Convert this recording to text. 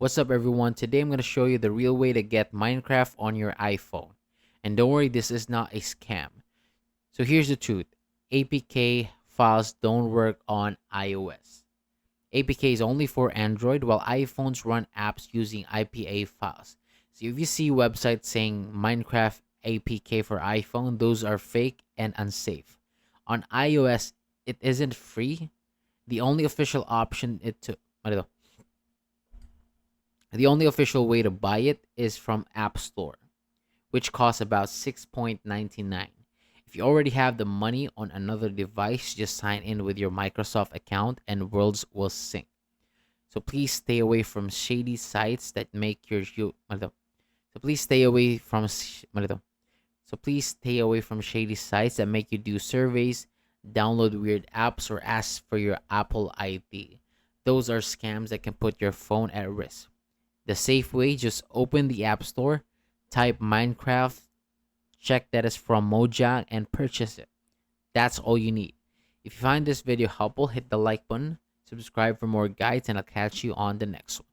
What's up everyone? Today I'm going to show you the real way to get Minecraft on your iPhone. And don't worry, this is not a scam. So here's the truth. APK files don't work on iOS. APK is only for Android while iPhones run apps using IPA files. So if you see websites saying Minecraft APK for iPhone, those are fake and unsafe. On iOS, it isn't free. The only official option it to The only official way to buy it is from App Store, which costs about 6.99. If you already have the money on another device, just sign in with your Microsoft account and worlds will sync. So please stay away from shady sites that make your you So please stay away from So please stay away from shady sites that make you do surveys, download weird apps, or ask for your Apple ID. Those are scams that can put your phone at risk. The safe way, just open the App Store, type Minecraft, check that it's from Mojang, and purchase it. That's all you need. If you find this video helpful, hit the like button, subscribe for more guides, and I'll catch you on the next one.